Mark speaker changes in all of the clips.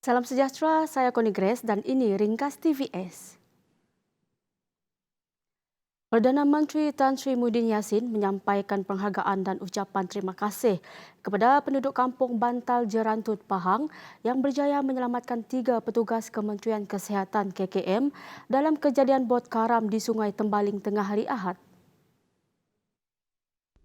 Speaker 1: Salam sejahtera, saya Connie Grace dan ini Ringkas TVS. Perdana Menteri Tan Sri Muhyiddin Yassin menyampaikan penghargaan dan ucapan terima kasih kepada penduduk kampung Bantal Jerantut Pahang yang berjaya menyelamatkan 3 petugas Kementerian Kesihatan KKM dalam kejadian bot karam di Sungai Tembaling tengah hari Ahad.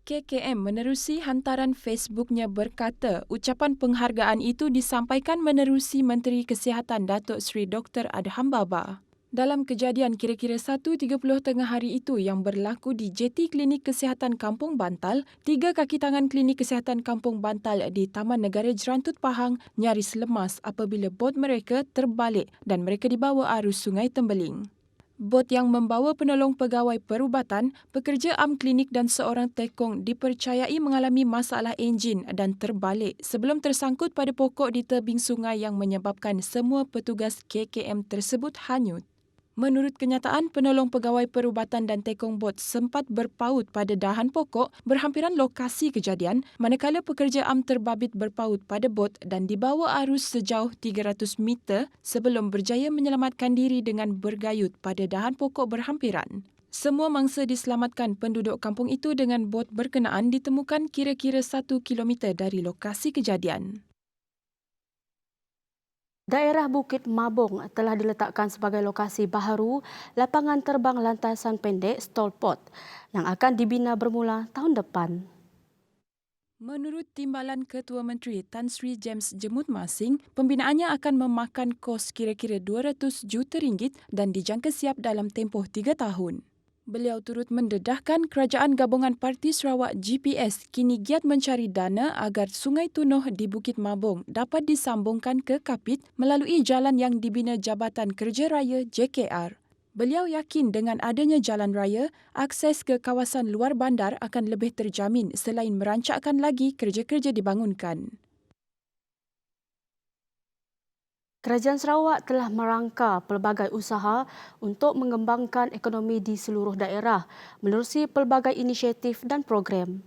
Speaker 2: KKM menerusi hantaran Facebooknya berkata ucapan penghargaan itu disampaikan menerusi Menteri Kesihatan Datuk Seri Dr. Adham Baba. Dalam kejadian kira-kira 1.30 tengah hari itu yang berlaku di Jeti Klinik Kesihatan Kampung Bantal, 3 kaki tangan Klinik Kesihatan Kampung Bantal di Taman Negara Jerantut Pahang nyaris lemas apabila bot mereka terbalik dan mereka dibawa arus Sungai Tembeling. Bot yang membawa penolong pegawai perubatan, pekerja am klinik dan seorang tekong dipercayai mengalami masalah enjin dan terbalik sebelum tersangkut pada pokok di tebing sungai yang menyebabkan semua petugas KKM tersebut hanyut. Menurut kenyataan, penolong pegawai perubatan dan tekong bot sempat berpaut pada dahan pokok berhampiran lokasi kejadian, manakala pekerja am terbabit berpaut pada bot dan dibawa arus sejauh 300 meter sebelum berjaya menyelamatkan diri dengan bergayut pada dahan pokok berhampiran. Semua mangsa diselamatkan. Penduduk kampung itu dengan bot berkenaan ditemukan kira-kira 1 kilometer dari lokasi kejadian.
Speaker 1: Daerah Bukit Mabung telah diletakkan sebagai lokasi baharu lapangan terbang lantasan pendek Stolpot yang akan dibina bermula tahun depan.
Speaker 2: Menurut Timbalan Ketua Menteri Tan Sri James Jemut Masing, pembinaannya akan memakan kos kira-kira 200 juta ringgit dan dijangka siap dalam tempoh 3 tahun. Beliau turut mendedahkan Kerajaan Gabungan Parti Sarawak GPS kini giat mencari dana agar Sungai Tunoh di Bukit Mabung dapat disambungkan ke Kapit melalui jalan yang dibina Jabatan Kerja Raya JKR. Beliau yakin dengan adanya jalan raya, akses ke kawasan luar bandar akan lebih terjamin selain merancakkan lagi kerja-kerja dibangunkan.
Speaker 1: Kerajaan Sarawak telah merangka pelbagai usaha untuk mengembangkan ekonomi di seluruh daerah menerusi pelbagai inisiatif dan program.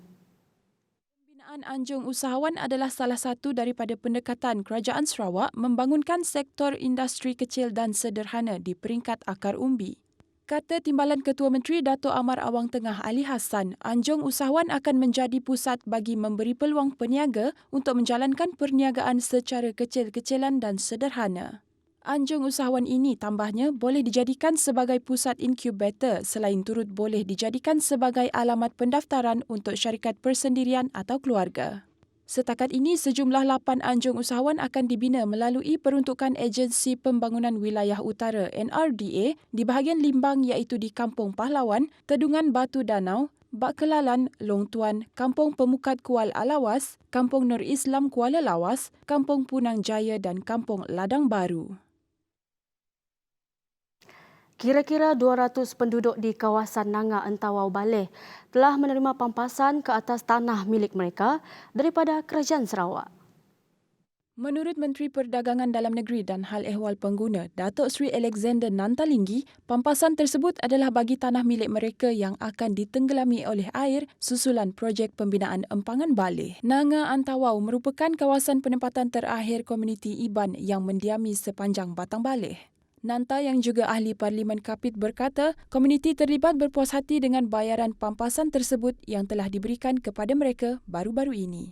Speaker 2: Pembinaan Anjung Usahawan adalah salah satu daripada pendekatan Kerajaan Sarawak membangunkan sektor industri kecil dan sederhana di peringkat akar umbi. Kata Timbalan Ketua Menteri Dato' Amar Awang Tengah Ali Hassan, Anjung Usahawan akan menjadi pusat bagi memberi peluang peniaga untuk menjalankan perniagaan secara kecil-kecilan dan sederhana. Anjung Usahawan ini tambahnya boleh dijadikan sebagai pusat inkubator selain turut boleh dijadikan sebagai alamat pendaftaran untuk syarikat persendirian atau keluarga. Setakat ini, sejumlah 8 anjung usahawan akan dibina melalui peruntukan Agensi Pembangunan Wilayah Utara NRDA di bahagian Limbang iaitu di Kampung Pahlawan, Tedungan Batu Danau, Bak Kelalan, Long Tuan, Kampung Pemukat Kuala Alawas, Kampung Nur Islam Kuala Lawas, Kampung Punang Jaya dan Kampung Ladang Baru.
Speaker 1: Kira-kira 200 penduduk di kawasan Nanga Entawau Baleh telah menerima pampasan ke atas tanah milik mereka daripada Kerajaan Sarawak.
Speaker 2: Menurut Menteri Perdagangan Dalam Negeri dan Hal Ehwal Pengguna, Datuk Seri Alexander Nantalinggi, pampasan tersebut adalah bagi tanah milik mereka yang akan ditenggelami oleh air susulan projek pembinaan empangan baleh. Nanga Antawau merupakan kawasan penempatan terakhir komuniti Iban yang mendiami sepanjang batang baleh. Nanta yang juga ahli Parlimen Kapit berkata, komuniti terlibat berpuas hati dengan bayaran pampasan tersebut yang telah diberikan kepada mereka baru-baru ini.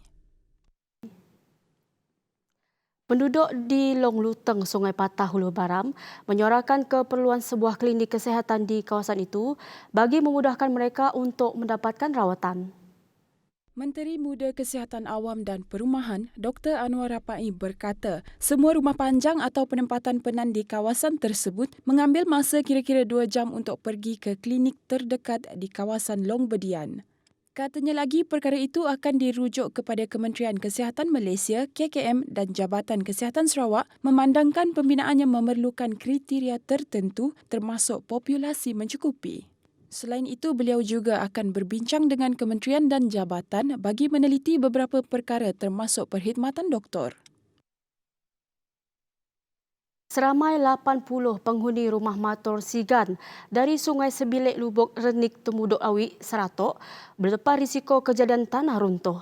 Speaker 1: Penduduk di Long Luteng, Sungai Patah, Hulu Baram menyuarakan keperluan sebuah klinik kesihatan di kawasan itu bagi memudahkan mereka untuk mendapatkan rawatan.
Speaker 2: Menteri Muda Kesihatan Awam dan Perumahan, Dr. Anwar Rapai berkata, semua rumah panjang atau penempatan penan di kawasan tersebut mengambil masa kira-kira 2 jam untuk pergi ke klinik terdekat di kawasan Long Bedian. Katanya lagi, perkara itu akan dirujuk kepada Kementerian Kesihatan Malaysia, KKM dan Jabatan Kesihatan Sarawak memandangkan pembinaannya memerlukan kriteria tertentu termasuk populasi mencukupi. Selain itu, beliau juga akan berbincang dengan kementerian dan jabatan bagi meneliti beberapa perkara termasuk perkhidmatan doktor.
Speaker 1: Seramai 80 penghuni rumah mator Sigan dari Sungai Sebilik Lubuk Renik Temuduk Awi, Seratok berdepan risiko kejadian tanah runtuh.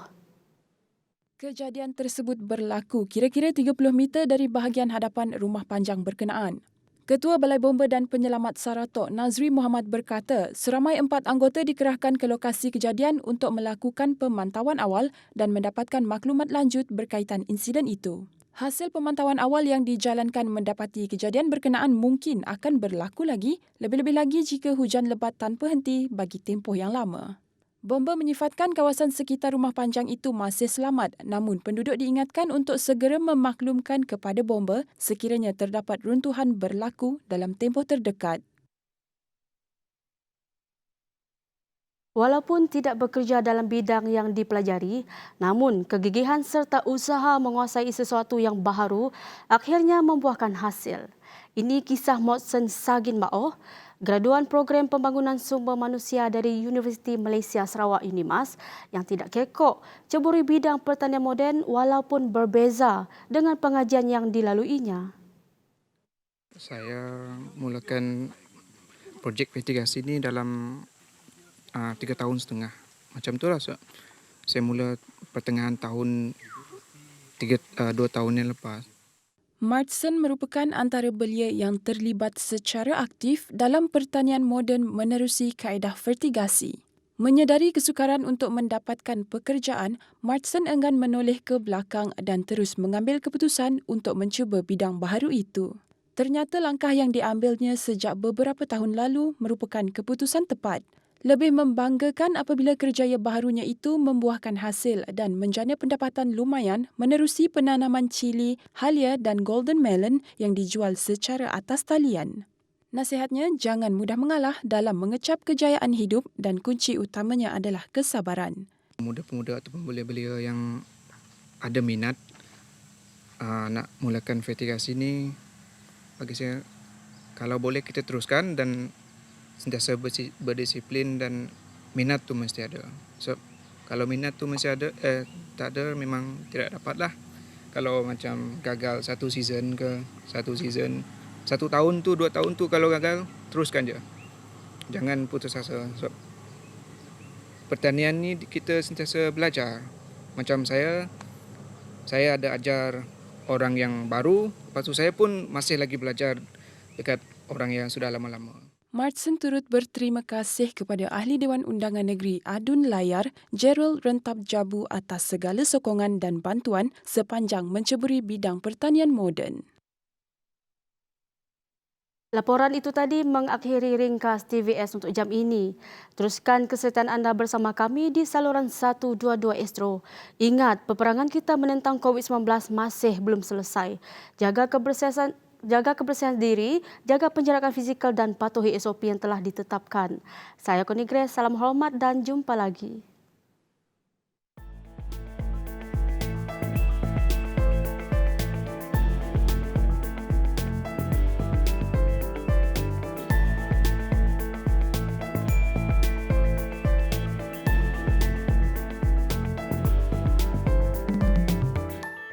Speaker 2: Kejadian tersebut berlaku kira-kira 30 meter dari bahagian hadapan rumah panjang berkenaan. Ketua Balai Bomba dan Penyelamat Saratok Nazri Muhammad berkata, seramai 4 anggota dikerahkan ke lokasi kejadian untuk melakukan pemantauan awal dan mendapatkan maklumat lanjut berkaitan insiden itu. Hasil pemantauan awal yang dijalankan mendapati kejadian berkenaan mungkin akan berlaku lagi, lebih-lebih lagi jika hujan lebat tanpa henti bagi tempoh yang lama. Bomba menyifatkan kawasan sekitar rumah panjang itu masih selamat, namun penduduk diingatkan untuk segera memaklumkan kepada bomba sekiranya terdapat runtuhan berlaku dalam tempoh terdekat.
Speaker 1: Walaupun tidak bekerja dalam bidang yang dipelajari, namun kegigihan serta usaha menguasai sesuatu yang baharu akhirnya membuahkan hasil. Ini kisah Motsen Sagin Maoh, graduan program pembangunan sumber manusia dari Universiti Malaysia Sarawak UNIMAS yang tidak kekok ceburi bidang pertanian moden walaupun berbeza dengan pengajian yang dilaluinya.
Speaker 3: Saya mulakan projek mitigasi ini dalam 3 tahun setengah. Macam tu lah. Saya mula pertengahan tahun 2 tahun yang lepas.
Speaker 2: Martson merupakan antara belia yang terlibat secara aktif dalam pertanian moden menerusi kaedah vertigasi. Menyedari kesukaran untuk mendapatkan pekerjaan, Martson enggan menoleh ke belakang dan terus mengambil keputusan untuk mencuba bidang baharu itu. Ternyata langkah yang diambilnya sejak beberapa tahun lalu merupakan keputusan tepat. Lebih membanggakan apabila kerjaya baharunya itu membuahkan hasil dan menjana pendapatan lumayan menerusi penanaman cili, halia dan golden melon yang dijual secara atas talian. Nasihatnya, jangan mudah mengalah dalam mengecap kejayaan hidup dan kunci utamanya adalah kesabaran.
Speaker 3: Pemuda-pemuda ataupun belia-belia yang ada minat nak mulakan vertigasi ni, bagi saya, kalau boleh kita teruskan dan sentiasa berdisiplin dan minat tu mesti ada. So, kalau minat tu mesti ada, tak ada memang tidak dapat lah. Kalau macam gagal satu season, 1 tahun tu, 2 tahun tu kalau gagal, teruskan je. Jangan putus asa. So, pertanian ni kita sentiasa belajar. Macam saya ada ajar orang yang baru, lepas tu saya pun masih lagi belajar dekat orang yang sudah lama-lama.
Speaker 2: Martson turut berterima kasih kepada Ahli Dewan Undangan Negeri Adun Layar, Gerald Rentap Jabu atas segala sokongan dan bantuan sepanjang menceburi bidang pertanian moden.
Speaker 1: Laporan itu tadi mengakhiri ringkas TVS untuk jam ini. Teruskan kesertaan anda bersama kami di saluran 122 Astro. Ingat, peperangan kita menentang COVID-19 masih belum selesai. Jaga kebersihan diri, jaga penjarakan fizikal dan patuhi SOP yang telah ditetapkan. Saya Connie Grace, salam hormat dan jumpa lagi.